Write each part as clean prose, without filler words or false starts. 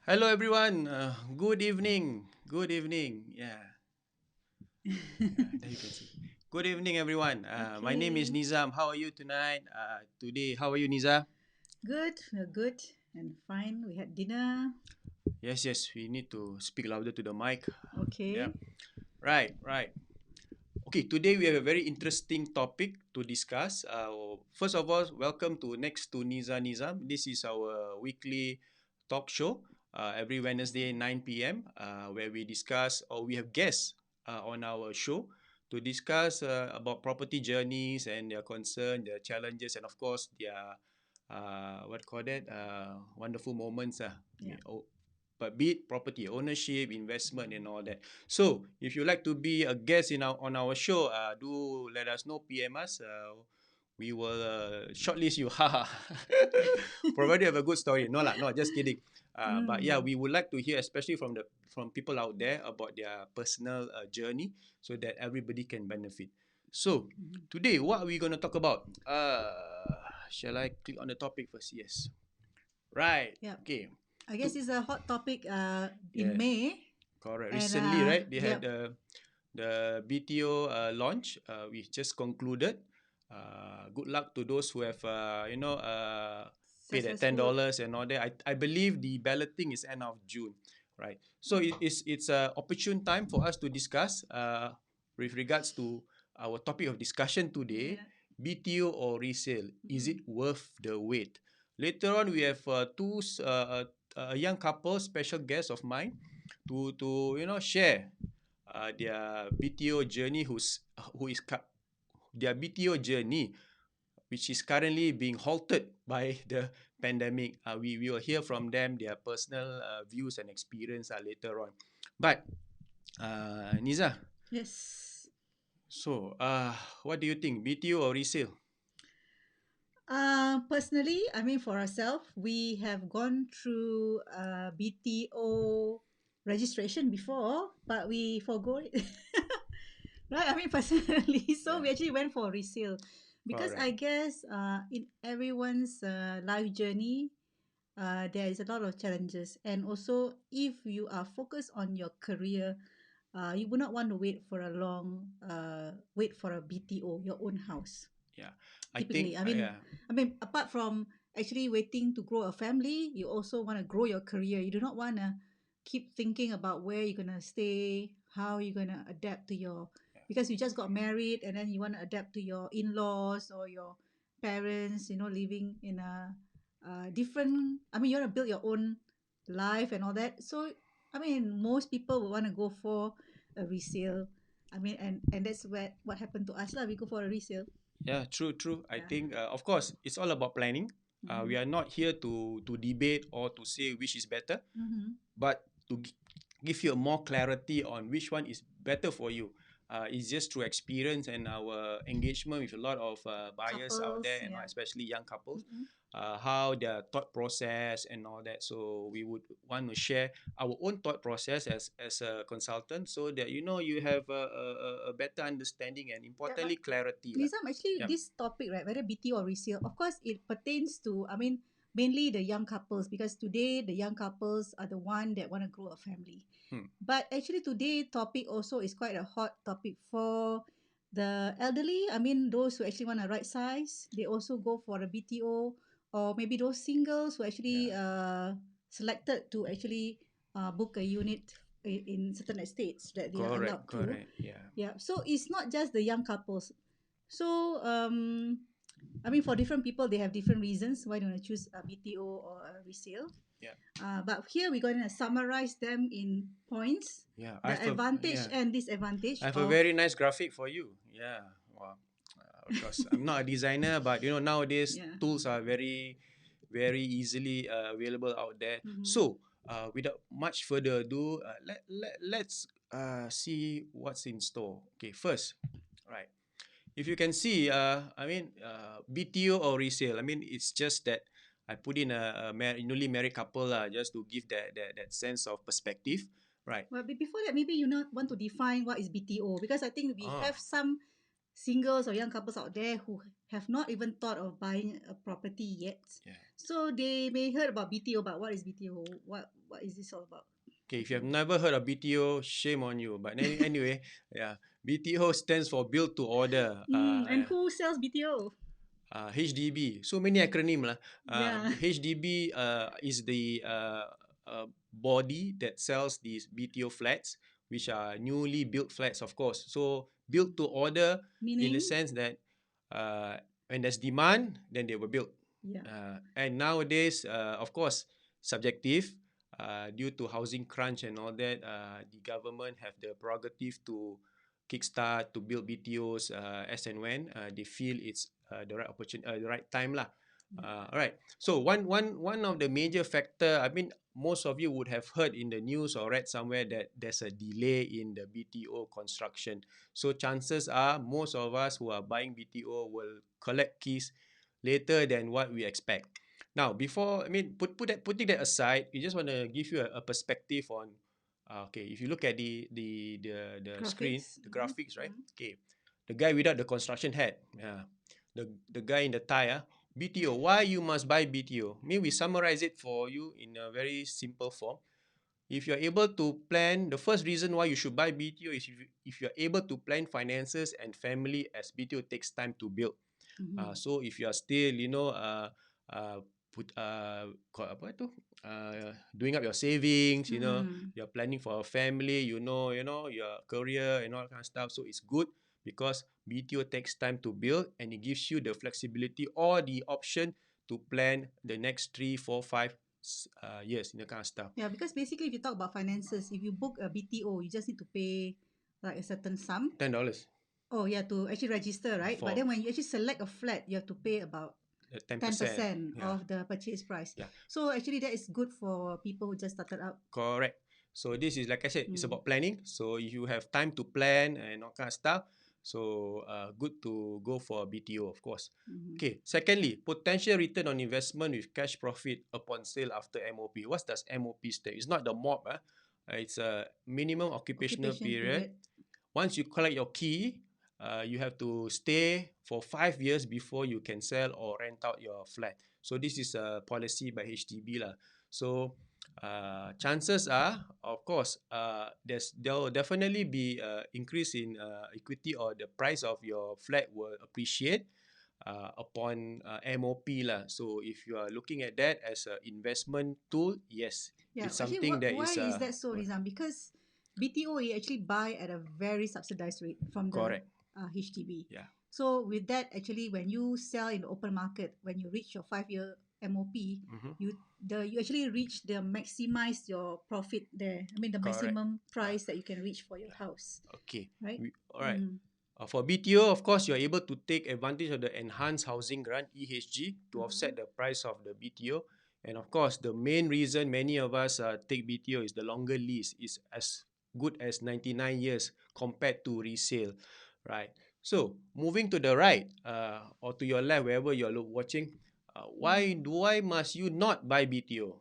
Hello everyone. Good evening. Good evening. Yeah. There you can see. Good evening, everyone. My name is Okay. Nizam. How are you tonight? Today, how are you, Niza? Good. We're good and fine. We had dinner. Yes. We need to speak louder to the mic. Yeah. Okay. Right. Okay. Today we have a very interesting topic to discuss. First of all, welcome to Next2NeezaNizam. This is our weekly talk show. Every Wednesday 9 p.m. Where we discuss or we have guests on our show to discuss about property journeys and their concern, their challenges, and of course their what call that wonderful moments. Yeah. But be it property ownership, investment, and all that. So, if you like to be a guest in on our show, do let us know. PM us. We will shortlist you. Haha. Provided you have a good story. No lah, no, just kidding. But yeah, Mm. we would like to hear, especially from people out there, about their personal journey, so that everybody can benefit. So Mhm. today, what are we gonna talk about? Shall I click on the topic first? Yes. Right. Yep. Okay. I guess To it's a hot topic in Yes, May. correct. And Recently, right, they had yep. the BTO launch, which just concluded. Good luck to those who have paid that Successful. $10 and all that. I believe the balloting is end of June, right? So it's a opportune time for us to discuss with regards to our topic of discussion today: Yeah. BTO or resale. Is Mm. it worth the wait? Later on, we have a young couple, special guest of mine, to share their BTO journey, who is their BTO journey, which is currently being halted by the pandemic. We will hear from them their personal views and experience later on. But Niza, Yes. so what do you think, BTO or resale? Personally, I mean, for ourselves, we have gone through BTO registration before, but we forgo it. Right? I mean, personally, so Yeah, we actually went for resale because correct. I guess in everyone's life journey, there is a lot of challenges, and also if you are focused on your career, you would not want to wait for a BTO, your own house. Yeah, I Typically, think yeah, I mean, apart from actually waiting to grow a family, you also want to grow your career. You do not want to keep thinking about where you're gonna stay, how you're gonna adapt to your, because you just got married and then you want to adapt to your in-laws or your parents. Living in a different. I mean, you want to build your own life and all that. So, I mean, most people would want to go for a resale. I mean, and that's what happened to us lah. We go for a resale. yeah, true. I Yeah. think, of course, it's all about planning. Mm-hmm. We are not here to debate or to say which is better, Mm-hmm. but to give you a more clarity on which one is better for you. It's just through experience and our engagement with a lot of buyers out Couples, there, and yeah. especially young couples, Mm-hmm. how their thought process and all that. So we would want to share our own thought process as a consultant, so that you have a better understanding and Yeah, but importantly clarity lah. Nizam, actually, Yeah. this topic, right, whether BT or resale, of course, it pertains to, I mean, mainly the young couples, because today the young couples are the one that want to grow a family. Hmm. But actually, today topic also is quite a hot topic for the elderly. I mean, those who actually want a right size, they also go for a BTO, or maybe those singles who actually Yeah. selected to actually book a unit in certain estates that they are Correct. allowed to. Correct. Yeah. Yeah, so it's not just the young couples. So I mean, for different people, they have different reasons why they want to choose a BTO or a resale. Yeah. But here we're going to summarize them in points, Yeah. the advantage and disadvantage I have a of. very nice graphic for you. Yeah. Wow. Because I'm not a designer, but nowadays Yeah. tools are very easily available out there. Mm-hmm. So without much further ado, let's see what's in store. Okay, first, right. If you can see, BTO or resale. I mean, it's just that I put in a newly married couple just to give that sense of perspective, right? Well, before that, maybe you not want to define what is BTO, because I think we Oh, have some. singles or young couples out there who have not even thought of buying a property yet. Yeah. So they may heard about BTO, but what is BTO? What is this all about? Okay, if you have never heard of BTO, shame on you. But anyway, yeah, BTO stands for Build to Order. And who sells BTO? HDB. So many acronym lah. Yeah. HDB is the body that sells these BTO flats, which are newly built flats, of course. So built to order in Meaning? the sense that when there's demand, then they were built. Yeah. And nowadays, of course, subjective. Due to housing crunch and all that, the government have the prerogative to kickstart to build BTOs as and when they feel it's the right opportunity, the right time lah. All right. So one of the major factor, I mean, most of you would have heard in the news or read somewhere that there's a delay in the BTO construction. So chances are most of us who are buying BTO will collect keys later than what we expect. Now, before, I mean, putting that aside, we just want to give you a perspective on, okay, if you look at the screen, the graphics, right? Okay, the guy without the construction hat, the guy in the tie, BTO. Why you must buy BTO? Maybe we summarize it for you in a very simple form. If you're able to plan, the first reason why you should buy BTO is if you're able to plan finances and family, as BTO takes time to build. So if you are still, doing up your savings, you're planning for a family, your career and all kind of stuff. So it's good because BTO takes time to build and it gives you the flexibility or the option to plan the next 3, 4, 5 years in the kind of stuff. Yeah, because basically if you talk about finances, if you book a BTO, you just need to pay like a certain sum. $10. Oh, yeah, to actually register, right? But then when you actually select a flat, you have to pay about 10% of the purchase price. Yeah. So actually that is good for people who just started out. Correct. So this is, like I said, it's about planning. So if you have time to plan and all kind of stuff, so good to go for a BTO, of course. Okay. Secondly, potential return on investment with cash profit upon sale after MOP. What does MOP stand? It's not the MOP. It's a minimum occupation period. Once you collect your key, you have to stay for 5 years before you can sell or rent out your flat. So this is a policy by HDB lah. So chances are, of course, there will definitely be increase in equity or the price of your flat will appreciate upon MOP lah. So if you are looking at that as an investment tool, yes, it's something that is. Why is that so, Nizam? Because BTO you actually buy at a very subsidized rate from the HDB. Yeah. So with that, actually, when you sell in the open market, when you reach your 5-year MOP, you actually reach the maximize your profit there. I mean the maximum price that you can reach for your house. Okay. Right. All right. For BTO, of course, you're able to take advantage of the Enhanced Housing Grant (EHG) to offset the price of the BTO. And of course, the main reason many of us take BTO is the longer lease is as good as 99 years compared to resale, right? So moving to the right or to your left, wherever you're watching, why must you not buy BTO?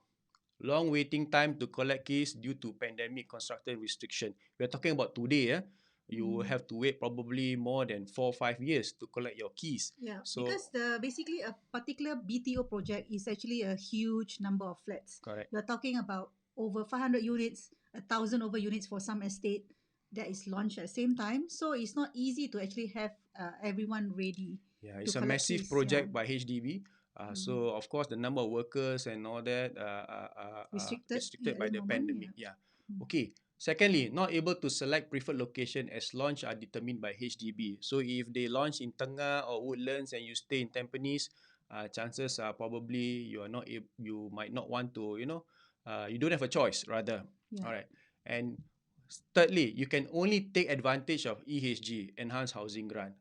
Long waiting time to collect keys due to pandemic construction restriction. We're talking about today, you have to wait probably more than 4 or 5 years to collect your keys. Yeah, so, because basically a particular BTO project is actually a huge number of flats. Correct. We're talking about over 500 units, 1,000 over units for some estate that is launched at the same time. So it's not easy to actually have everyone ready. Yeah, it's a massive project by HDB. So of course the number of workers and all that are restricted by the pandemic. Yeah. Okay. Secondly, not able to select preferred location as launch are determined by HDB. So if they launch in Tengah or Woodlands and you stay in Tampines, chances are probably you might not want to, you don't have a choice rather. Yeah. All right. And thirdly, you can only take advantage of EHG, Enhanced Housing Grant,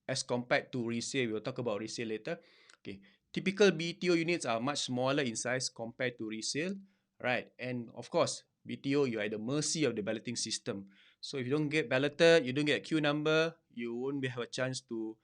as compared to resale. We'll talk about resale later. Okay. Typical BTO units are much smaller in size compared to resale, right? And of course, BTO, you're at the mercy of the balloting system. So if you don't get balloted, you don't get a queue number, you won't have a chance to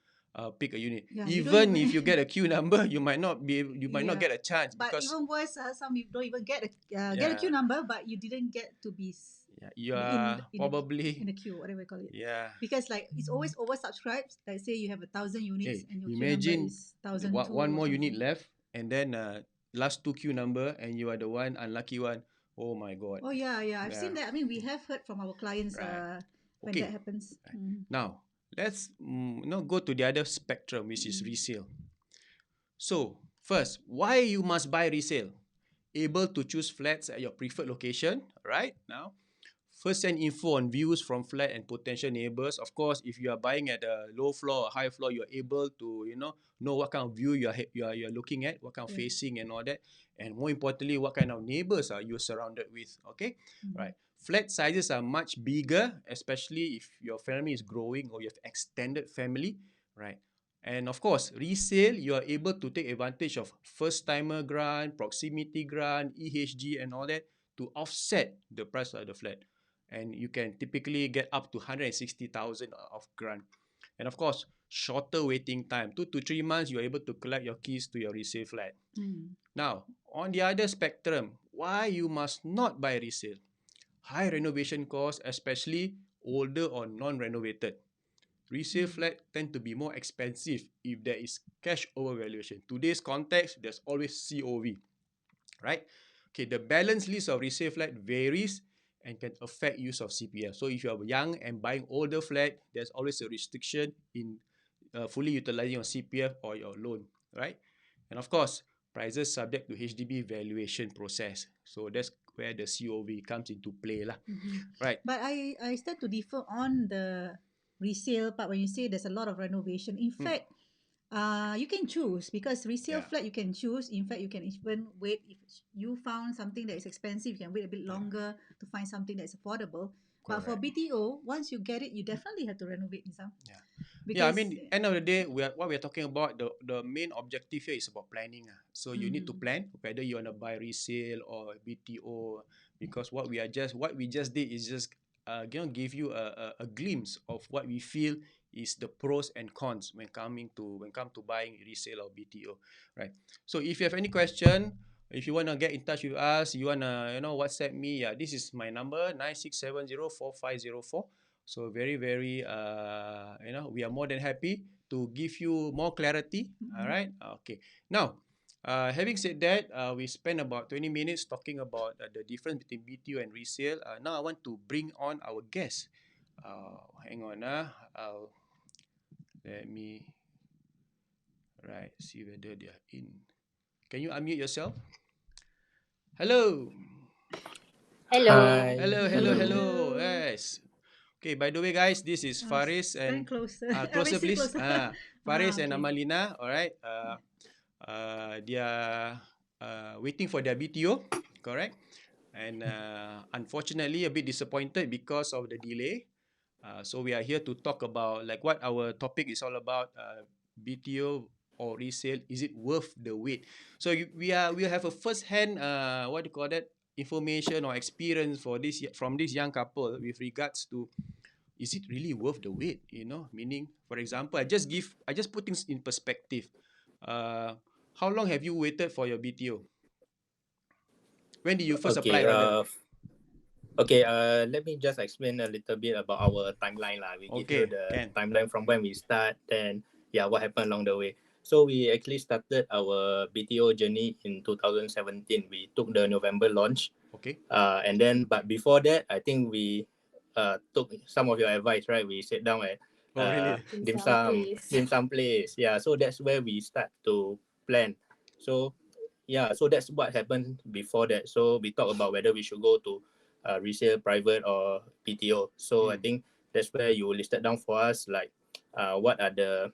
pick a unit. Yeah, even if you get a queue number, you might not not get a chance. But even worse, some you don't even get a queue number, but you didn't get to be Yeah, you in the are in probably the queue, whatever you call it. yeah. Because like it's always oversubscribed. Like say you have 1,000 units Hey, and your queue number imagine is 1,002 one or more unit something. left, and then last two queue number, and you are the one unlucky one. Oh my God. Oh yeah, yeah. I've seen Yeah. that. I mean, we have heard from our clients Right. when that Okay. happens. Right. Now let's now go to the other spectrum, which is resale. So first, why you must buy resale? Able to choose flats at your preferred location, right? Now, first-hand info on views from flat and potential neighbors. Of course, if you are buying at a low floor or high floor, you're able to know what kind of view you're looking at, what kind of Yeah. facing and all that, and more importantly, what kind of neighbors are you surrounded with. Okay, right. Flat sizes are much bigger, especially if your family is growing or you have extended family, right? And of course, resale, you are able to take advantage of first-timer grant, proximity grant, EHG, and all that to offset the price of the flat. And you can typically get up to 160,000 of grant. And of course, shorter waiting time, 2 to 3 months, you're able to collect your keys to your resale flat. Now, on the other spectrum, why you must not buy resale? High renovation costs, especially older or non-renovated. Resale flat tend to be more expensive if there is cash overvaluation. Today's context, there's always COV, right? Okay, the balance list of resale flat varies and can affect use of CPF. So if you are young and buying older flat, there's always a restriction in fully utilizing your CPF or your loan, right? And of course, prices subject to HDB valuation process. So that's where the COV comes into play lah. Right. But I start to differ on the resale part when you say there's a lot of renovation. In fact, you can choose because resale Yeah. flat you can choose. In fact, you can even wait if you found something that is expensive, you can wait a bit longer to find something that's affordable. But for Correct. BTO, once you get it, you definitely have to renovate, Nizam. Yeah. Yeah, I Because mean, end of the day, what we're talking about, the main objective here is about planning. So you need to plan whether you want to buy resale or BTO, because what we just did is just give you a glimpse of what we feel is the pros and cons when come to buying resale or BTO, right? So if you have any question, if you want to get in touch with us, you want to WhatsApp me, yeah, this is my number 96704504. So very, very, we are more than happy to give you more clarity. All right. Okay. Now, having said that, we spent about 20 minutes talking about the difference between BTO and resale. Now I want to bring on our guest. Hang on. Let me see whether they are in. Can you unmute yourself? Hello. Hello. Hi. Hello. Hello. Hello. Hello. hello. Yes. Okay, by the way, guys, this is Faris Stand and closer. closer, Sit please. closer. Faris and Okay. Amalina. All right. They are waiting for their BTO, correct? And unfortunately, a bit disappointed because of the delay. So we are here to talk about like what our topic is all about. BTO or resale, is it worth the wait? So we have a first hand what do you call that, information or experience for this from this young couple with regards to, is it really worth the wait? Meaning, for example, I just put things in perspective. Uh, how long have you waited for your BTO? When did you first apply, Okay. rather? Let me just explain a little bit about our timeline lah. We give you Okay, the can. timeline from when we start, then what happened along the way. So we actually started our BTO journey in 2017. We took the November launch, Okay. and then but before that, I think we took some of your advice, right? We sat down at Oh, really? dim Nizam, sum please. dim sum place. Yeah, so that's where we start to plan. So so that's what happened before that. So we talk about whether we should go to resale, private, or PTO. So I think that's where you listed down for us, like what are the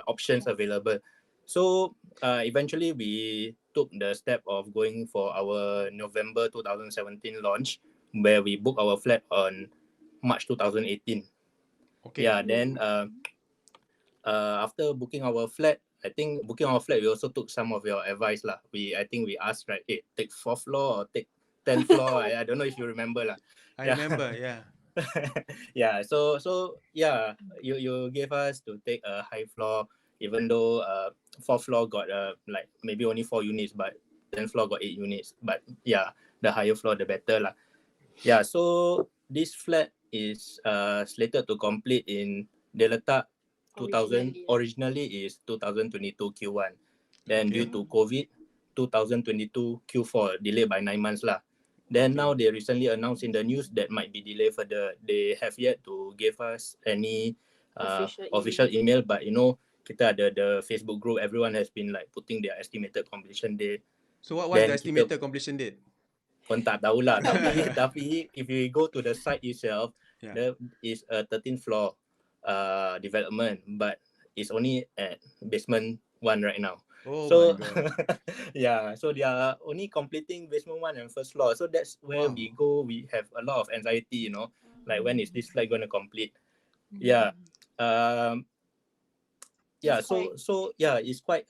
options available. So eventually we took the step of going for our November 2017 launch, where we booked our flat on March 2018. Okay. Then after booking our flat, I think booking our flat, we also took some of your advice lah. I think we asked, right, hey, take 4th floor or take 10th floor. I don't know if you remember lah. I remember, yeah. So you gave us to take a high floor, even though 4th floor got like maybe only 4 units, but 10th floor got 8 units. But the higher floor the better lah. Yeah, so this flat is slated to complete in dia letak 2000 originally is 2022 Q1. Then due Okay. to COVID, 2022 Q4 delayed by 9 months lah. Then now they recently announced in the news that might be delayed further. They have yet to give us any official email, but you know kita ada the Facebook group. Everyone has been like putting their estimated completion date. So what's the Then kita estimated completion date? Kon tak tahulah. tapi if we go to the site itself, Yeah. there is a 13th floor development, but it's only at basement 1 right now. Oh So my god. yeah, so they are only completing basement 1 and first floor. So that's where Wow. we go. We have a lot of anxiety, you know, like when is this flat going to complete? Yeah. Yeah, so yeah, it's quite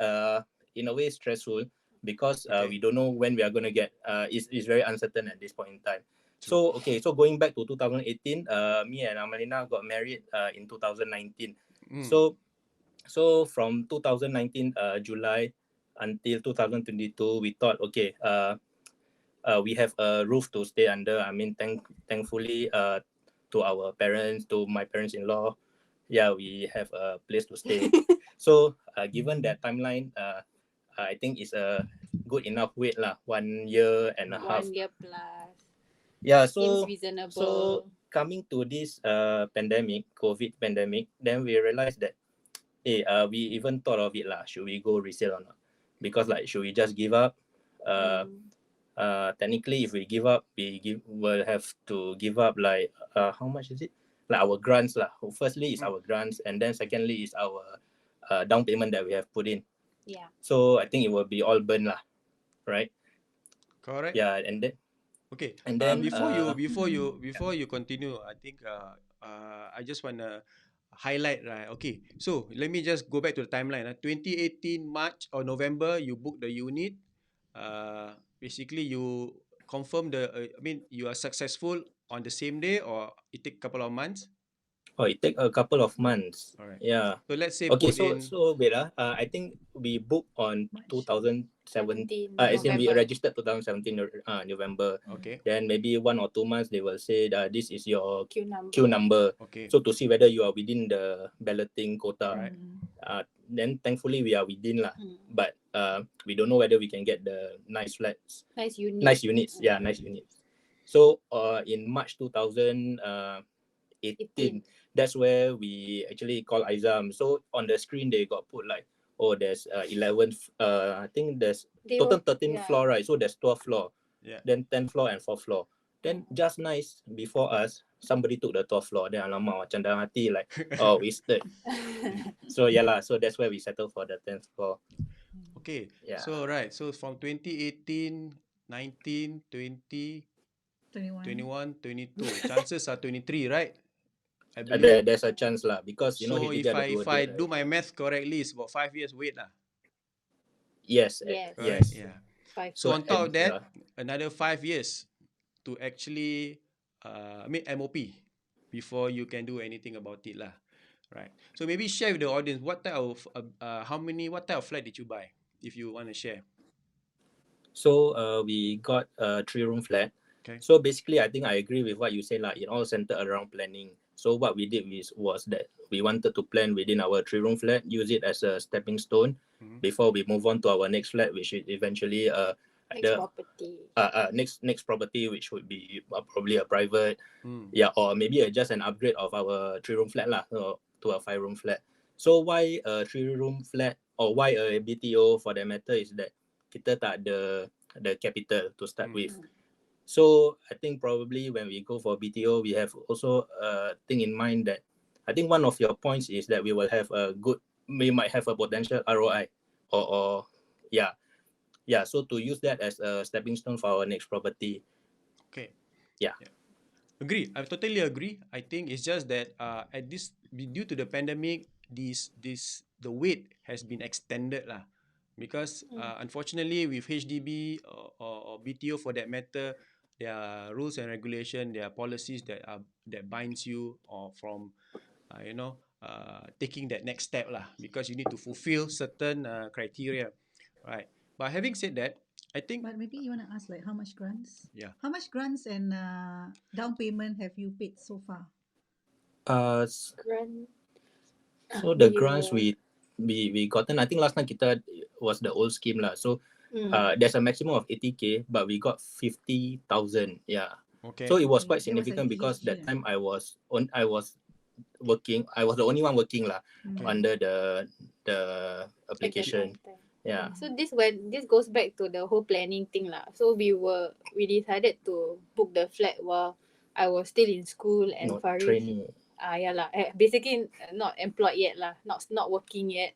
in a way stressful because Okay. we don't know when we are going to get it's very uncertain at this point in time. True. So going back to 2018, me and Amalina got married in 2019. Mm. So from 2019 July until 2022, we thought okay, we have a roof to stay under. I mean, thankfully to our parents, to my parents-in-law, yeah, we have a place to stay. So given that timeline, I think it's a good enough wait lah, 1 year and a half. 1 year plus. Yeah, Seems so reasonable. coming to this pandemic, COVID pandemic, then we realized that we even thought of it lah, should we go resale or not? Because like, should we just give up? Technically, if we give up, will have to give up like how much is it? Like our grants lah. Firstly, is our grants, and then secondly is our down payment that we have put in. Yeah. So I think it will be all burned lah, right? Correct. Yeah, and then Okay. and then Before you continue, I think I just wanna highlight, right. Okay. So let me just go back to the timeline. 2018 March or November, you book the unit. Basically you confirm I mean you are successful on the same day, or it take a couple of months. it take a couple of months. All right. Yeah. So let's say Okay, put in. so wait I think we booked on 2017. As in we November. registered 2017 November. Okay. Then maybe 1 or 2 months they will say this is your Queue number. queue number. Okay. So to see whether you are within the balloting quota. Alright. Then thankfully we are within lah. But we don't know whether we can get the nice flats. Nice unit. Nice units. Yeah, nice units. So in March 2018, that's where we actually call Nizam. So on the screen they got put like, there's 11th, I think there's total 13th floor, right? So there's 12th floor. Yeah. Then 10th floor and 4th floor. Then just nice before us, somebody took the 12th floor. Then alamak, macam dalam hati like, wasted. So yeah lah, so that's where we settled for the 10th floor. Okay. Yeah. So right. So from 2018, 19, 20, 21, 22. Chances are 23, right? I believe. There's a chance lah, because you know So HDB ada if 2 I date, do right? my math correctly, it's about 5 years wait lah. Yes. Right? Yes. Yeah. 5 So on top of that, yeah. another 5 years to actually meet MOP before you can do anything about it lah. Right. So maybe share with the audience what type of what type of flat did you buy, if you want to share. So we got a 3-room flat. Okay. So basically, I think I agree with what you say lah. It all centered around planning. So what we did was that we wanted to plan within our 3-room flat, use it as a stepping stone before we move on to our next flat, which is eventually next property. Next property, which would be probably a private, Yeah. or maybe just an upgrade of our 3-room flat lah, to a 5-room flat. So why a 3-room flat or why a BTO for that matter is that kita tak ada the capital to start with. So I think probably when we go for BTO, we have also a thing in mind that I think one of your points is that we might have a potential ROI or yeah. So to use that as a stepping stone for our next property. Okay. Yeah. Agree. I totally agree. I think it's just that at this, due to the pandemic, the wait has been extended lah. Because unfortunately with HDB or BTO for that matter, there are rules and regulation, there are policies that binds you or from taking that next step lah, because you need to fulfill certain criteria, right? But having said that, I think, But maybe you want to ask like how much grants? yeah. How much grants and down payment have you paid so far? Grant. So the You- grants we gotten, I think last time kita was the old scheme lah. So Mm. there's a maximum of 80K, but we got 50,000. Yeah. Okay. So it was Okay, quite that was significant an because ESG, that time I was working. I was the only one working lah Okay. under the At that application. point in time. Yeah. So this goes back to the whole planning thing lah. So we decided to book the flat while I was still in school and Not Faris trainee. yeah lah, basically not employed yet lah, not working yet.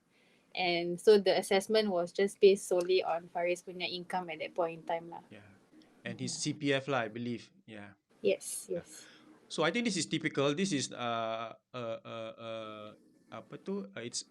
And so the assessment was just based solely on Faris punya income at that point in time lah. Yeah. And his CPF lah, I believe. Yeah. Yes. So I think this is typical. This is apa tu? It's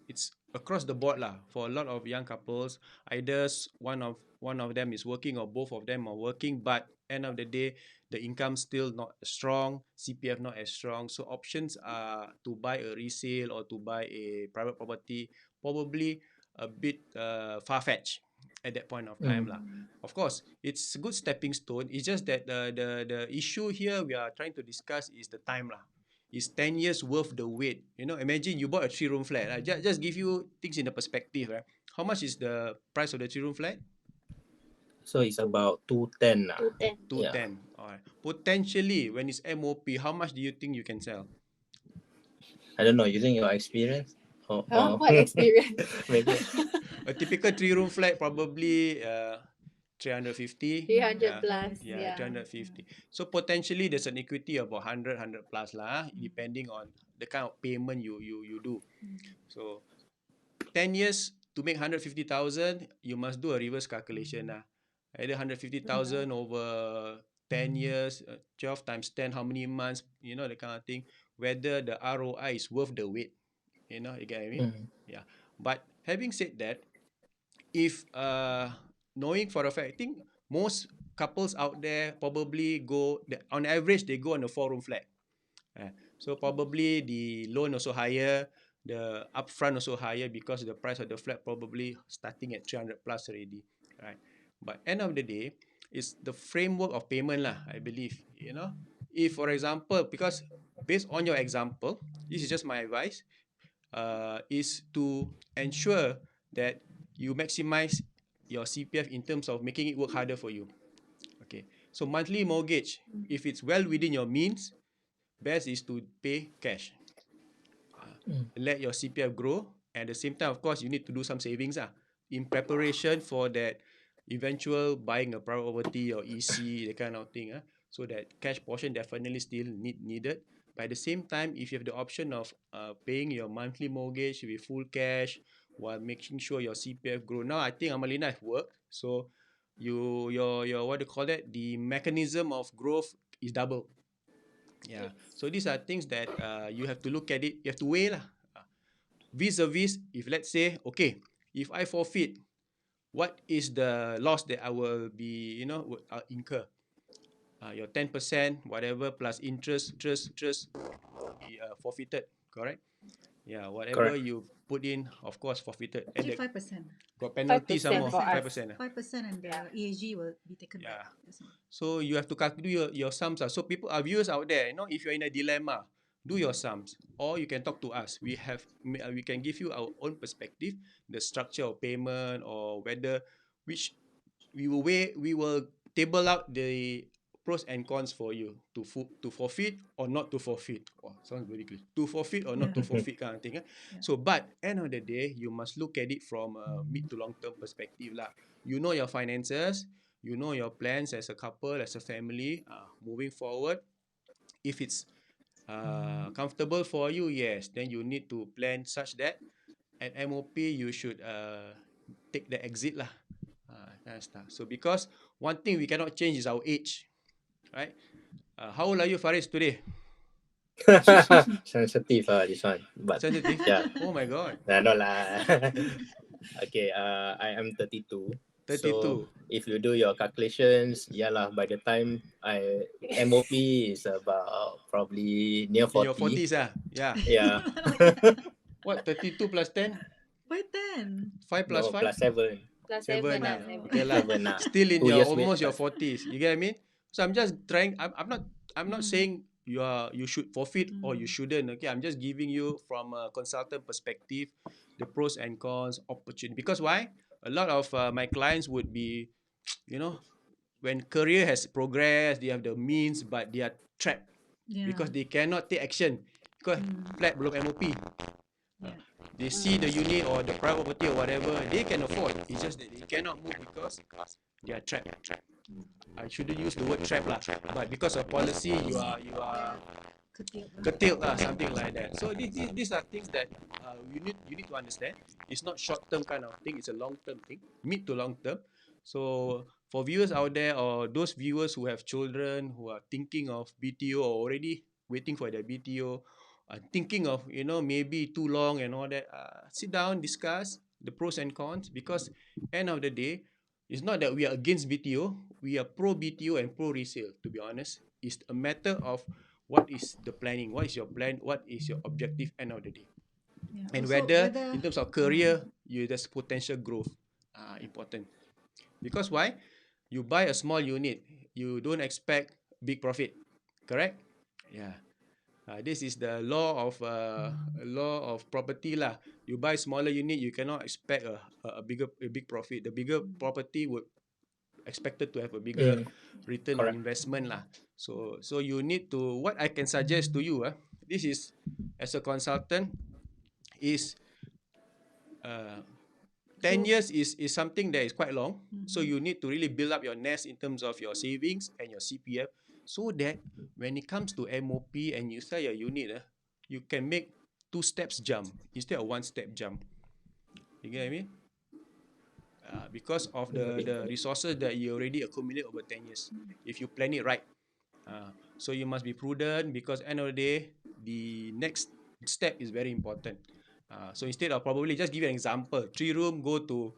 across the board lah for a lot of young couples. Either one of them is working or both of them are working, but end of the day, the income still not strong, CPF not as strong. So options are to buy a resale or to buy a private property, probably a bit far-fetched at that point of time lah. Of course, it's a good stepping stone. It's just that the issue here we are trying to discuss is the time lah. Is 10 years worth the wait? You know, imagine you bought a 3-room flat. Right? Just give you things in the perspective. Right? How much is the price of the 3-room flat? So it's about 210 lah. 210. 210. Alright. Potentially, when it's MOP, how much do you think you can sell? I don't know, using your experience. What experience? Maybe. A typical 3-room flat probably 350. 300 plus. Yeah, 350. So potentially there's an equity of about 100 plus lah, depending on the kind of payment you do. So 10 years to make 150,000, you must do a reverse calculation lah. Either 150,000 over 10 years, 12 times 10, how many months, you know, that kind of thing. Whether the ROI is worth the wait. You know, you get what I mean? Yeah. But having said that, if knowing for a fact, I think most couples out there probably go, on average, they go on a 4-room flat. So probably the loan also higher, the upfront also higher because the price of the flat probably starting at 300 plus already, right? But end of the day, it's the framework of payment lah, I believe. You know, if for example, because based on your example, this is just my advice, is to ensure that you maximize your CPF in terms of making it work harder for you. Okay, so monthly mortgage, if it's well within your means, best is to pay cash. Let your CPF grow. At the same time, of course, you need to do some savings in preparation for that eventual buying a private property or EC, that kind of thing. So that cash portion definitely still needed. But at the same time, if you have the option of paying your monthly mortgage with full cash while making sure your CPF grow. Now, I think Amalina have worked. So your what do you call that? The mechanism of growth is double. Yeah. So these are things that you have to look at it. You have to weigh lah. Vis-a-vis, if let's say, okay, if I forfeit, what is the loss that I will be, incur? Your 10%, whatever, plus interest be forfeited, correct? Yeah, whatever Correct. you put in, of course, forfeited. And Actually, 5%. got penalty 5% some more, for us. 5%. 5% and the ESG will be taken Yeah. back. That's all. So you have to calculate your sums. So people, our viewers out there, if you're in a dilemma, do your sums, or you can talk to us. We can give you our own perspective, the structure of payment, or whether which we will table out the pros and cons for you to forfeit or not to forfeit. Oh, sounds very clear. To forfeit or not to forfeit kind of thing. So, but end of the day, you must look at it from a mid to long term perspective lah. You know your finances, you know your plans as a couple, as a family, moving forward. If it's comfortable for you, yes, then you need to plan such that at MOP you should take the exit lah. Kind of stuff. So because one thing we cannot change is our age, right? How old are you, Faris, today? Sensitive this one. But Sensitive? yeah. Oh my god. No lah. Okay, I am 32. 32. So if you do your calculations, by the time MOP is about probably near 40. In your 40s, yeah. Yeah. What, 32 plus 10? Why 10? 5 plus No, 5? plus 7. Plus Seven seven lah, lah. seven. Okay lah. Seven lah. Still in 2 your years wait. almost your 40s. You get what I mean? So I'm just trying. I'm not Mm. saying you should forfeit or you shouldn't. Okay, I'm just giving you from a consultant perspective the pros and cons, opportunity. Because why? A lot of my clients would be, you know, when career has progressed, they have the means, but they are trapped because they cannot take action because flat belum MOP. Yeah. They see the unit or the private property or whatever, they can afford. It's just that they cannot move because they are trapped. I shouldn't use the word trap lah, but because of policy, you are curtailed lah, something like that. So these are things that you need to understand. It's not short term kind of thing. It's a long term thing, mid to long term. So for viewers out there or those viewers who have children who are thinking of BTO or already waiting for their BTO, thinking of maybe too long and all that, sit down, discuss the pros and cons, because end of the day, it's not that we are against BTO. We are pro BTO and pro resale. To be honest, it's a matter of what is the planning, what is your plan, what is your objective end of the day, and Also, whether in terms of career, there's potential growth important. Because why? You buy a small unit, you don't expect big profit, correct? Yeah. This is the law of property lah. You buy smaller unit, you cannot expect a big profit. The bigger property would expected to have a bigger return on Correct. investment lah. So you need to, what I can suggest to you, this is as a consultant, is 10 years is something that is quite long. So you need to really build up your nest in terms of your savings and your CPF, so that when it comes to MOP and you sell your unit, you can make 2 steps jump instead of 1 step jump. You get what I mean? Because of the resources that you already accumulate over 10 years, if you plan it right. So you must be prudent, because end of the day, the next step is very important. So instead of, probably just give you an example, 3 room go to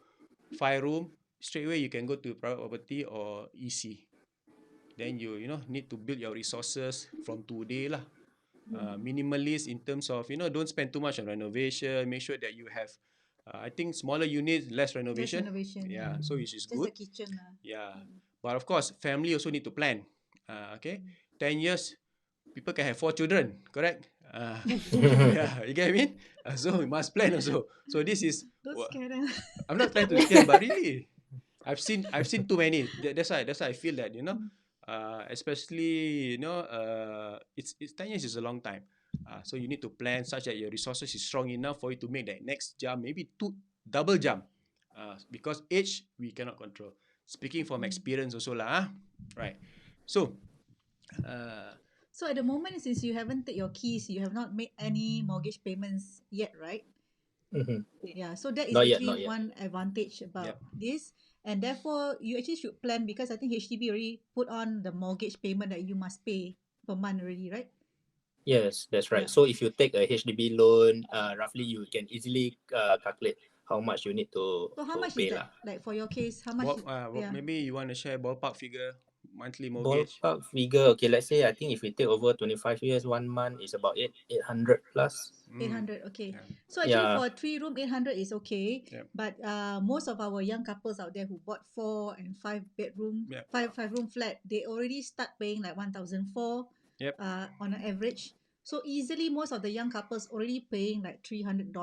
5 room, straight away you can go to private property or EC. Then you need to build your resources from today lah. Minimalist in terms of don't spend too much on renovation. Make sure that you have I think smaller units, less renovation. Yeah, so which is just good. the kitchen lah. Yeah, but of course, family also need to plan. Okay, 10 years, people can have 4 children, correct? Yeah, you get what I mean? So we must plan also. So this is, Don't scare them. I'm not trying to scare, but really, I've seen too many. That's why I feel that especially it's 10 years is a long time. So you need to plan such that your resources is strong enough for you to make that next jump, maybe double jump. Because age we cannot control. Speaking from experience also lah. Right. So So at the moment, since you haven't take your keys, you have not made any mortgage payments yet, right? Yeah, so that is Not yet, actually not yet. one advantage about this, and therefore you actually should plan, because I think HDB already put on the mortgage payment that you must pay per month already, right? Yes, that's right. Yeah. So if you take a HDB loan, roughly you can easily calculate how much you need to So how much pay is lah. that? Like for your case, how much? maybe you want to share ballpark figure, monthly mortgage. Ballpark figure, okay, let's say I think if we take over 25 years, 1 month is about 800 plus. 800, okay. Yeah. So actually Yeah. for a 3 room, 800 is okay. Yep. But most of our young couples out there who bought 4 and 5 bedroom, Yep. five room flat, they already start paying like 1,004 Yep. On an average. So easily most of the young couples already paying like $300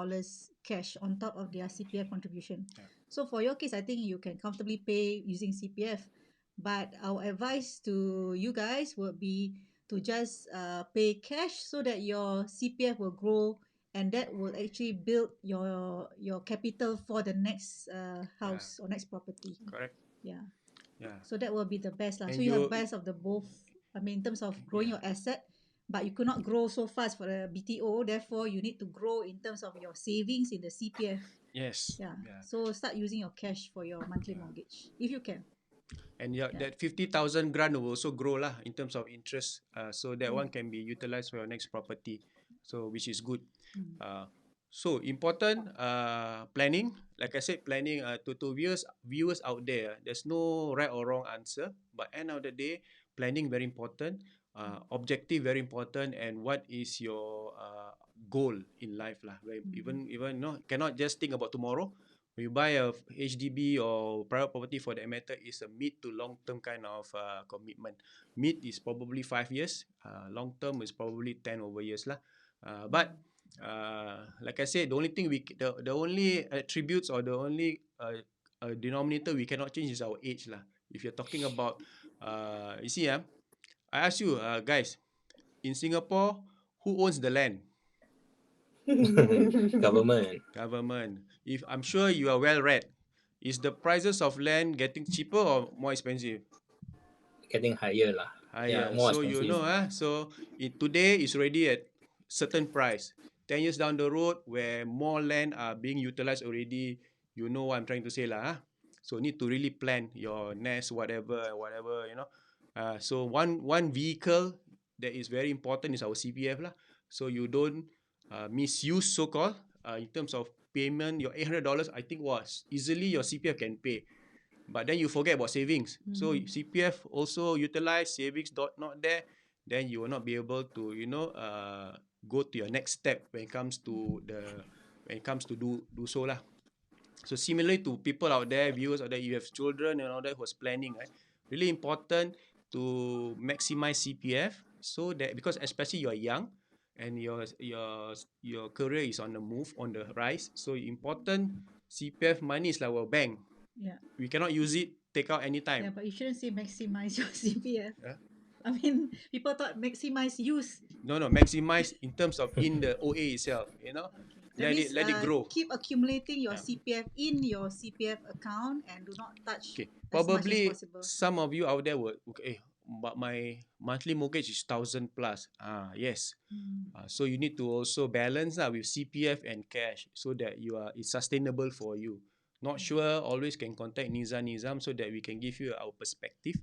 cash on top of their CPF contribution. Yeah. So for your case, I think you can comfortably pay using CPF. But our advice to you guys would be to just pay cash, so that your CPF will grow, and that will actually build your capital for the next house or next property. Correct. Yeah. Yeah. So that will be the best lah. And So you have you- best of the both. I mean, in terms of growing your asset, but you could not grow so fast for the BTO. Therefore, you need to grow in terms of your savings in the CPF. Yes. Yeah. So start using your cash for your monthly mortgage if you can. And that 50,000 grant will also grow lah in terms of interest. So that one can be utilized for your next property. So which is good. So important planning. Like I said, planning to viewers out there. There's no right or wrong answer. But end of the day, planning very important. Objective very important. And what is your goal in life lah? Even cannot just think about tomorrow. when you buy a HDB or private property for that matter, is a mid to long term kind of commitment. Mid is probably 5 years, long term is probably 10 over years lah. But like I said, the only thing the only attributes or the only denominator we cannot change is our age lah. If you're talking about you see I ask you guys, in Singapore, who owns the land? Government. Government. If I'm sure you are well read, is the prices of land getting cheaper or more expensive? Getting higher lah. Higher. Yeah, more So you expensive. know, so today is already at certain price. 10 years down the road, where more land are being utilized already, you know what I'm trying to say lah. So need to really plan your nest, whatever, you know. So one vehicle that is very important is our CPF lah. So you don't misuse so-called in terms of payment. Your $800, I think, was easily your CPF can pay. But then you forget about savings. So CPF also utilize, savings not there, then you will not be able to, you know, go to your next step when it comes to do so lah. So similarly to people out there, viewers out there, you have children and all that who's planning, right? Really important to maximize CPF so that, because especially you are young and your career is on the move, on the rise, so important CPF money is like our bank. Yeah. We cannot use it, take out Yeah, anytime. but you shouldn't say maximize your CPF. Yeah. I mean, people thought maximize use. No, maximize in terms of in the OA itself, you know. That means, Let it grow. keep accumulating your Yeah. CPF in your CPF account and do not touch Okay, as much as probably possible. some of you out there would, okay, but my monthly mortgage is 1,000 plus. Yes. So you need to also balance with CPF and cash so that it's sustainable for you. Not sure, always can contact Nizam so that we can give you our perspective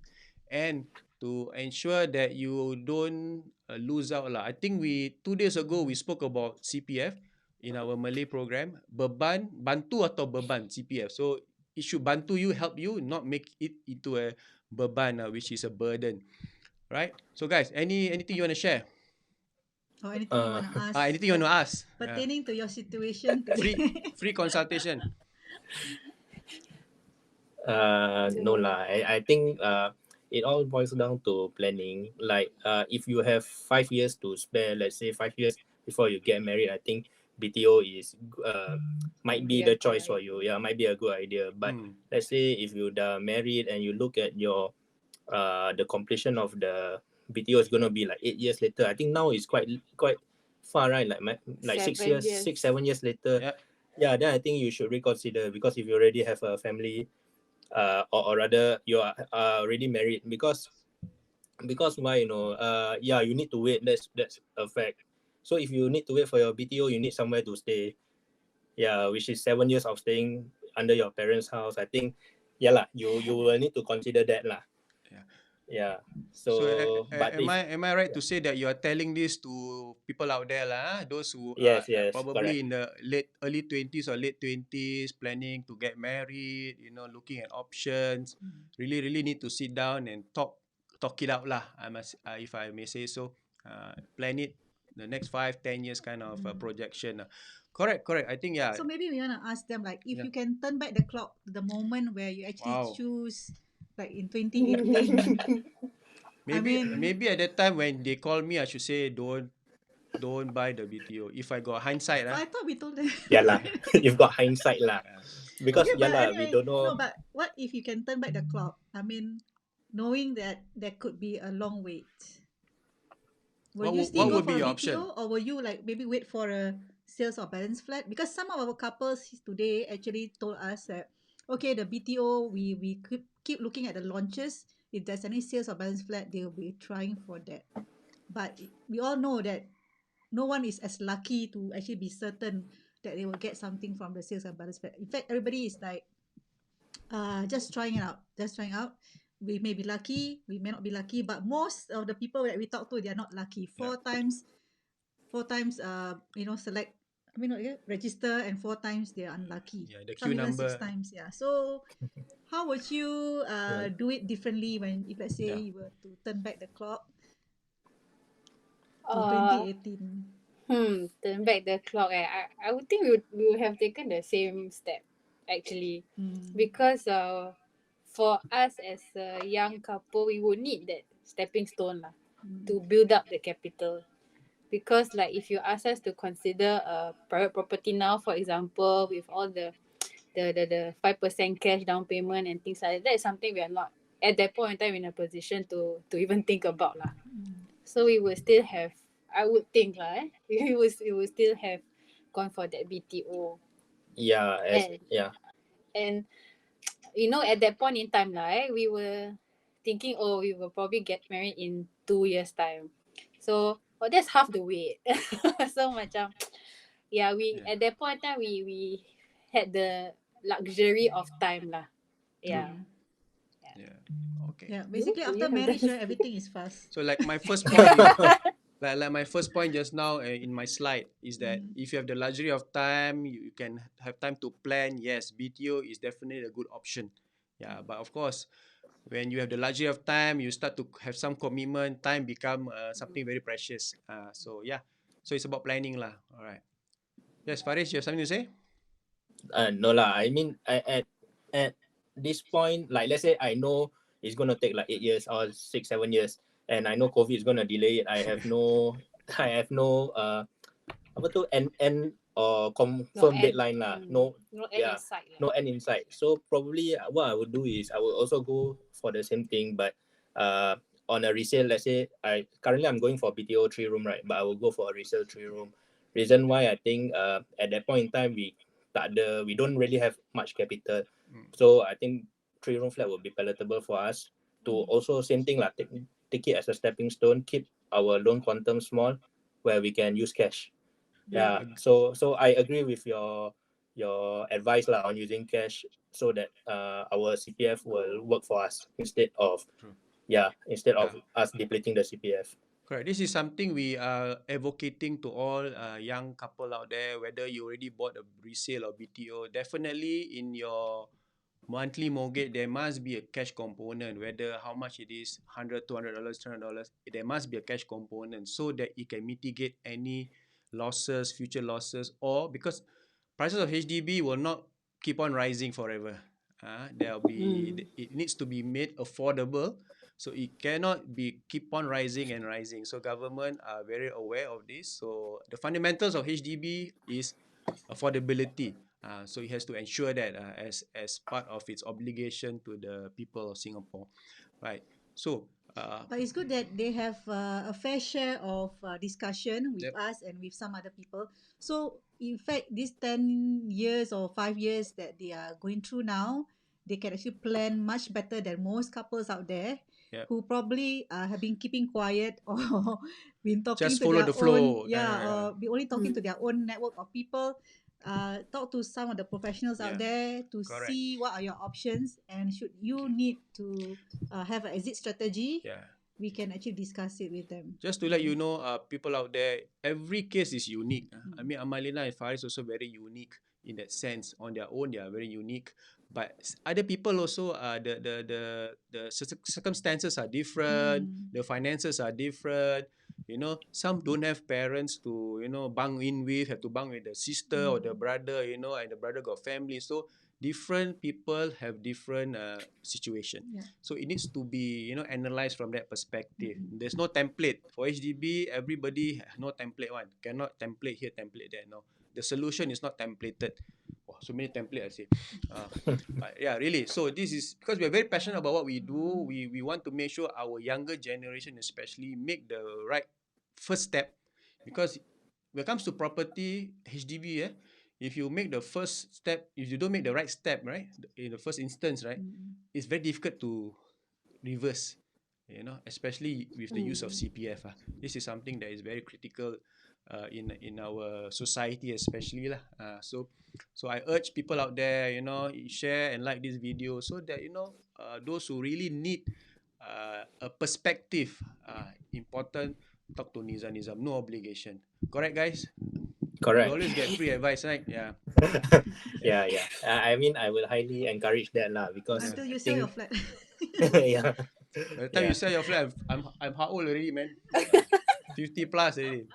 and to ensure that you don't lose out lah. I think 2 days ago we spoke about CPF in our Malay program. Bantu atau beban CPF. So it should bantu you, help you, not make it into a beban, which is a burden, right? So guys, anything you want to share? Or anything you want to ask Anything you want to ask? pertaining to your situation today. Free consultation. No lah. I think it all boils down to planning. Like if you have 5 years to spare, let's say 5 years before you get married, I think BTO is might be the choice for you. Yeah, might be a good idea. But let's say if you are married and you look at your the completion of the BTO is gonna be like 8 years later. I think now is quite far, right? Like 6 years, 7 years later. Yep. Yeah, then I think you should reconsider, because if you already have a family, or rather you are already married, because why, you know, yeah, you need to wait. That's a fact. So if you need to wait for your BTO, you need somewhere to stay. Yeah, which is 7 years of staying under your parents' house. I think, yeah lah, you will need to consider that lah. Yeah. So but am I right to say that you are telling this to people out there lah, those who yes, probably correct. in the early 20s or late 20s, planning to get married, you know, looking at options, really need to sit down and talk it out lah. If I may say so, plan it the next 5-10 years kind of projection. Correct. I think, yeah. So maybe we want to ask them, like, if you can turn back the clock to the moment where you actually choose, like in 2018. Maybe at that time when they call me, I should say don't buy the BTO. If I got hindsight, I thought we told them. Yeah lah, you've got hindsight lah. Because anyway, we don't know. No, but what if you can turn back the clock? I mean, knowing that there could be a long wait. Will you still go for a BTO, option? Or will you like maybe wait for a sales or balance flat? Because some of our couples today actually told us that, okay, the BTO, we keep looking at the launches. If there's any sales or balance flat, they'll be trying for that. But we all know that no one is as lucky to actually be certain that they will get something from the sales or balance flat. In fact, everybody is like just trying it out. We may be lucky, we may not be lucky, but most of the people that we talk to, they are not lucky. Four times, select. Register, and 4 times they are unlucky. Yeah, the some queue even number. 6 times. Yeah. So, how would you do it differently if let's say you were to turn back the clock to 2018? Turn back the clock. I would think we would have taken the same step. actually, Mm. because for us as a young couple, we would need that stepping stone lah to build up the capital. Because like if you ask us to consider a private property now, for example, with all the 5% cash down payment and things like that, that is something we are not at that point in time in a position to even think about lah. So we will still have, I would think lah, we will still have gone for that BTO. Yeah, And yeah. and you know, at that point in time lah, we were thinking, oh, we will probably get married in 2 years time. So that's half the way. So macam, yeah, we Yeah. at that point in time we had the luxury of time lah. Yeah. Yeah. Okay. Yeah, basically You after have marriage, done- everything is fast. So like my first point, like my first point just now in my slide is that if you have the luxury of time, you can have time to plan. Yes, BTO is definitely a good option. Yeah, but of course, when you have the luxury of time, you start to have some commitment. Time become something very precious. So yeah, so it's about planning lah. All right. Yes, Faris, you have something to say? No lah. I mean, at this point, like let's say I know it's gonna take like 8 years or 6-7 years, and I know COVID is gonna delay it. I have no, apa tu end or confirm end. deadline lah. No, no end yeah, in sight lah. no end in sight. So probably what I would do is I would also go for the same thing, but on a resale, let's say currently I'm going for BTO 3 room, right? But I will go for a resale 3 room. Reason why I think at that point in time we don't really have much capital, so I think 3 room flat will be palatable for us. To also same thing lah, take it as a stepping stone. Keep our loan quantum small, where we can use cash. Yeah. So I agree with your advice lah on using cash, so that our CPF will work for us instead of us depleting the CPF. Correct. This is something we are advocating to all young couple out there, whether you already bought a resale or BTO. Definitely in your monthly mortgage, there must be a cash component, whether how much it is, $100, $200, $300, there must be a cash component so that it can mitigate any losses, future losses, or because prices of HDB will not keep on rising forever. There'll be it needs to be made affordable, so it cannot be keep on rising and rising. So government are very aware of this. So the fundamentals of HDB is affordability. So it has to ensure that as part of its obligation to the people of Singapore, right? So But it's good that they have a fair share of discussion with Yep. us and with some other people. So, in fact, these 10 years or 5 years that they are going through now, they can actually plan much better than most couples out there Yep. who probably have been keeping quiet or been talking Just to follow their the flow. own, or be only talking to their own network of people. Talk to some of the professionals out Yeah. there to Correct. see what are your options, and should you need to have an exit strategy, Yeah. we can actually discuss it with them. Just to let you know, people out there, every case is unique. I mean, Amalina and Faris also very unique in that sense. On their own, they are very unique. But other people also, the circumstances are different. The finances are different. You know, some don't have parents to bunk in with. Have to bunk with the sister or the brother. You know, and the brother got family. So different people have different situation. Yeah. So it needs to be analyzed from that perspective. There's no template for HDB. Everybody no template one. Cannot template here, template there. No, the solution is not templated. Oh, so many template I say. But yeah, really. So this is because we are very passionate about what we do. We want to make sure our younger generation especially make the right first step, because when it comes to property HDB, if you make the first step, if you don't make the right step, right, in the first instance, right, it's very difficult to reverse, especially with the use of CPF. This is something that is very critical in our society especially lah. So I urge people out there, share and like this video so that those who really need a perspective, important, talk to Nizam. No obligation. Correct, guys? Correct. You always get free advice, right? Yeah. Yeah. I mean, I will highly encourage that lah, because Until you I sell think, your flat. yeah. By the time you sell your flat, I'm how old already, man? 50 plus already.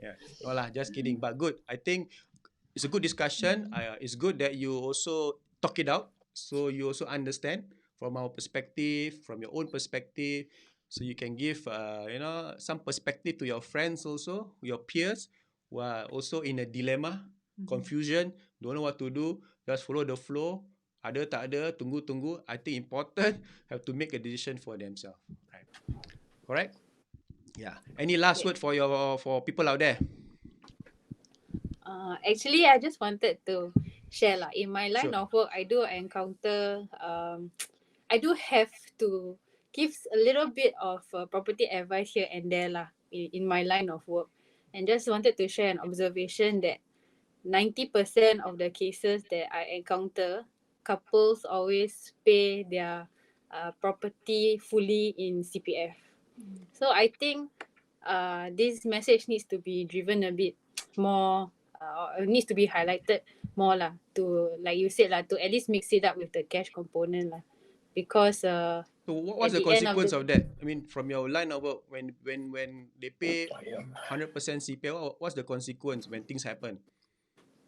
Yeah. No lah, just kidding. But good. I think it's a good discussion. It's good that you also talk it out, so you also understand from our perspective, from your own perspective, so you can give some perspective to your friends also, your peers who are also in a dilemma, confusion, don't know what to do, just follow the flow. Ada tak ada, tunggu. I think important have to make a decision for themselves. Right. Correct? Yeah. Any last word for people out there? Actually, I just wanted to share lah. In my line Sure. of work, I do encounter, I do have to give a little bit of property advice here and there lah in my line of work, and just wanted to share an observation that 90% of the cases that I encounter, couples always pay their property fully in CPF. So I think this message needs to be driven a bit more, needs to be highlighted more lah, to, like you said lah, to at least mix it up with the cash component lah, because So what's at the the end of consequence the of that? I mean, from your line of work, when they pay 100% CPF, what's the consequence when things happen?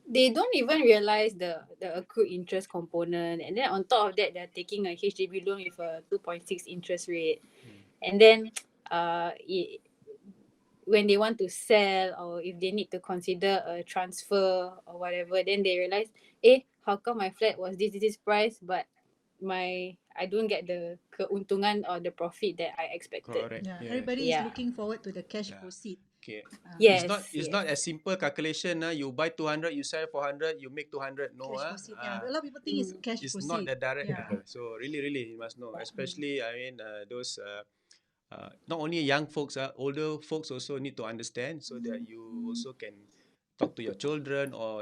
they don't even realize the accrued interest component, and then on top of that, they're taking a HDB loan with a 2.6 interest rate, and then when they want to sell, or if they need to consider a transfer or whatever, then they realize, how come my flat was this price, but I don't get the keuntungan or the profit that I expected. Correct. Yeah, Yeah. everybody is Yeah. looking forward to the cash Yeah. proceed. Okay. Yes. It's not as simple calculation. You buy 200, you sell 400, you make 200. No. Cash proceed. Yeah, a lot of people think it's cash It's proceed. not that direct. Yeah. So really, you must know. Especially, I mean, those not only young folks, older folks also need to understand, so that you also can talk to your children, or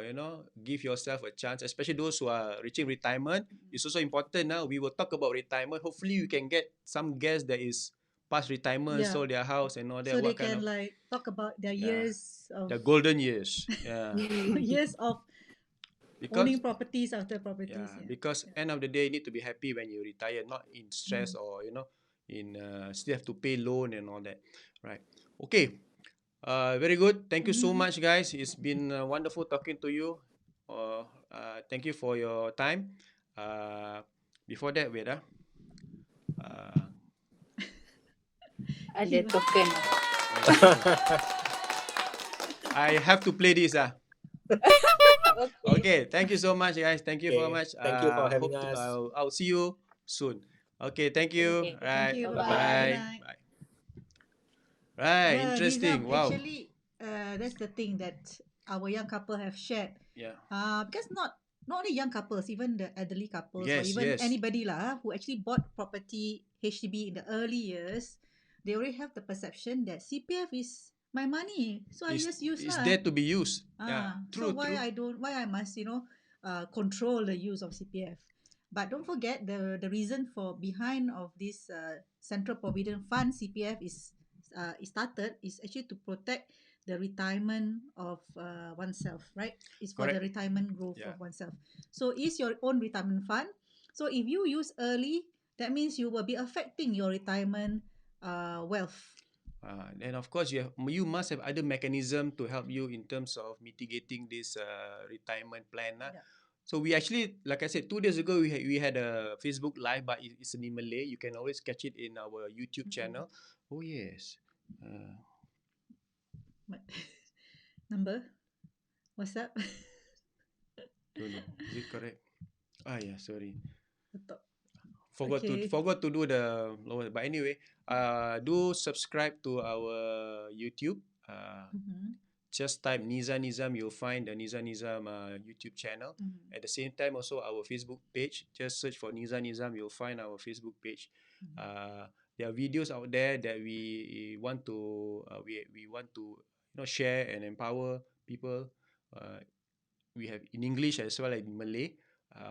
give yourself a chance. Especially those who are reaching retirement, it's also important. Now we will talk about retirement. Hopefully, you can get some guests that is past retirement, Yeah. sold their house and all that. So they What kind can of like talk about their Yeah. years of the golden years? Yeah. years of Because owning properties after properties. Yeah. because end of the day, you need to be happy when you retire, not in stress, or in still have to pay loan and all that, right? Okay, very good. Thank you so much, guys. It's been wonderful talking to you. Thank you for your time. Before that, wait. Ada token. I have to play this. Okay. Okay, thank you so much, guys. Thank you so Okay, much. thank you for having Hope us. I'll see you soon. Okay, thank you. Okay. Right. Thank you. Bye-bye. Bye. Good night. Bye. Right, Yeah, interesting. Nizam, Wow. actually, that's the thing that our young couple have shared. Yeah. Because not only young couples, even the elderly couples, or Yes, even yes. anybody who actually bought property HDB in the early years, they already have the perception that CPF is my money, so I just use It's lah. there to be used. Yeah. So True, why true. I must control the use of CPF? But don't forget the reason for behind of this Central Provident Fund CPF is started is actually to protect the retirement of oneself, right? It's for the Correct. retirement growth Yeah. of oneself. So it's your own retirement fund. So if you use early, that means you will be affecting your retirement wealth. And of course, you must have other mechanism to help you in terms of mitigating this retirement plan. Yeah. So we actually, like I said, 2 days ago, we had a Facebook Live, but it's in Malay. You can always catch it in our YouTube channel. Oh, yes. What? Number? What's up? Don't know. Is it correct? Yeah, sorry. Betul. Forgot Okay. to do the lower. But anyway, do subscribe to our YouTube. Just type Nizam, you'll find the Nizam YouTube channel. At the same time, also our Facebook page. Just search for Nizam, you'll find our Facebook page. There are videos out there that we want to share and empower people. We have in English as well as in Malay.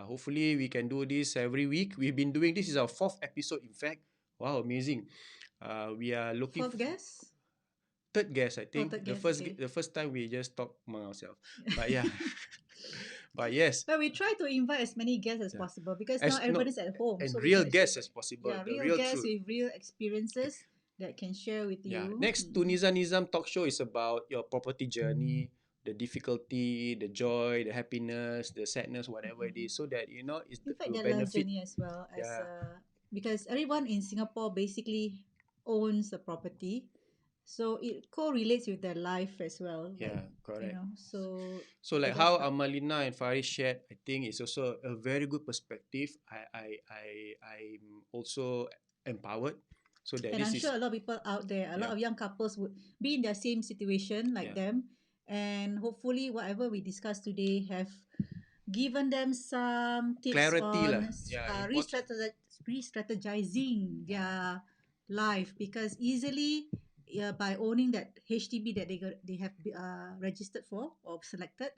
Hopefully we can do this every week. We've been doing this. Is our 4th episode, in fact. Wow, amazing. We are looking 4th guest? 3rd guest, I think. Third The guest, first okay. the first time we just talk among ourselves. But yeah. But yes. But we try to invite as many guests as possible, because not everybody's at home. And So real we guests as possible. Yeah, The real real guests truth. with real experiences that can share with Yeah. you. Next to Nizam talk show is about your property journey, the difficulty, the joy, the happiness, the sadness, whatever it is, so that it's In fact, will their life benefit. journey as well as Yeah, because everyone in Singapore basically owns a property, so it correlates with their life as well. Like, yeah, correct. so So like it does how help. Amalina and Faris shared, I think it's also a very good perspective. I'm also empowered, so that And this I'm is sure a lot of people out there, a lot yeah, of young couples would be in their same situation like yeah, them. And hopefully, whatever we discussed today have given them some tips clarity lah. on Yeah, important. re-strategizing Yeah, their life, because easily, by owning that HDB that they have registered for or selected,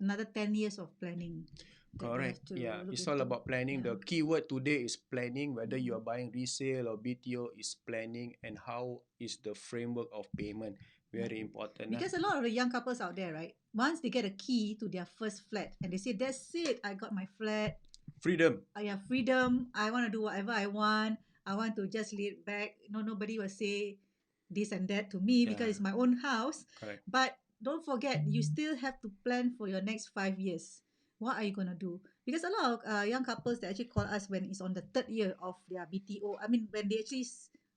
another 10 years of planning that they correct. have to Yeah, look it's all into. about planning. Yeah. The key word today is planning. Whether you Mhm. are buying resale or BTO, is planning, and how is the framework of payment. Yeah. Very important. Because a lot of the young couples out there, right? Once they get a key to their first flat and they say, "That's it, I got my flat. Freedom. I have freedom. I want to do whatever I want. I want to just lay back. Nobody will say this and that to me Yeah, because it's my own house." correct. But don't forget, you still have to plan for your next 5 years. What are you gonna do? Because a lot of young couples that actually call us when it's on the third year of their BTO. I mean, when they actually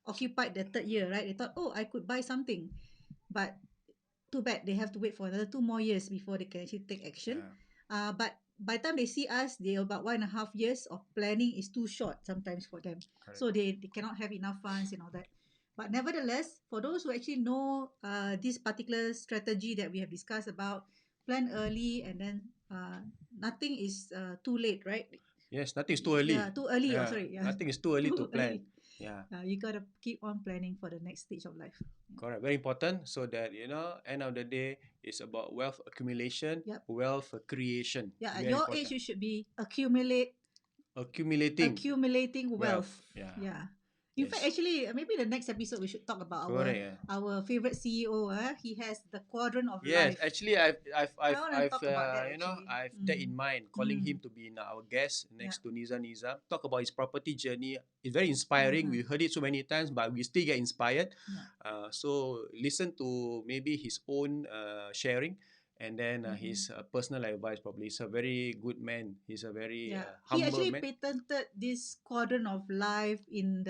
occupied the third year, right? They thought, oh, I could buy something, but too bad they have to wait for another 2 more years before they can actually take action. Yeah, But by the time they see us, they about 1.5 years of planning is too short sometimes for them. correct. So they cannot have enough funds and all that. But nevertheless, for those who actually know this particular strategy that we have discussed about, plan early, and then nothing is too late, right? Yes, nothing is too early. Yeah, too early. Oh, Yeah, sorry. Yeah, nothing is too early to too plan. early. Yeah, You gotta keep on planning for the next stage of life. correct. Very important. So that end of the day, it's about wealth accumulation, Yep. wealth creation. Yeah, at Very your age, important. you should be Accumulating accumulating wealth. wealth. Yeah. Yeah. In fact, Yes. actually, maybe the next episode we should talk about Correct. Yeah. our favorite CEO. He has the quadrant of Yes, life. actually, I want to talk about that actually. I've that in mind, calling him to be our guest Yeah. next to Nizam. Talk about his property journey. It's very inspiring. Uh-huh. We heard it so many times, but we still get inspired. Yeah. So listen to maybe his own sharing, and then his personal advice. Probably he's a very good man. He's a very He humble actually man. patented this quadrant of life in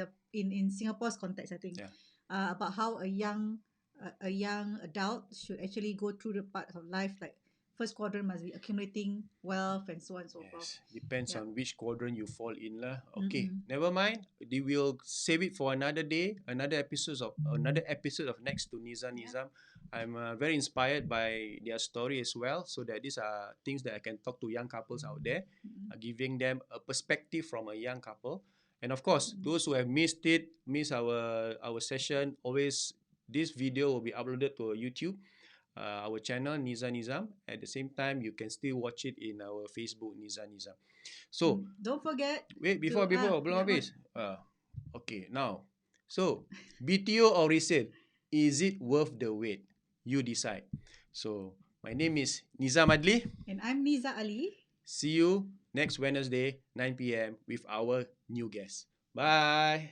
Singapore's context, I think. Yeah. About how a young adult should actually go through the part of life, like first quadrant must be accumulating wealth and so on and so forth. Yes, depends Yeah. on which quadrant you fall in lah. Okay, Mm-mm. never mind. We will save it for another day, another episode of Next to Nizam. I'm very inspired by their story as well, so that these are things that I can talk to young couples out there, giving them a perspective from a young couple. And of course, those who have missed our session, always this video will be uploaded to YouTube, our channel Nizam. At the same time, you can still watch it in our Facebook Nizam. So Don't forget wait to before belum habis. Okay now. So BTO or resale, is it worth the wait? You decide. So my name is Nizam Adli. and I'm Neeza Ali. See you next Wednesday 9 p.m. with our new guest. Bye.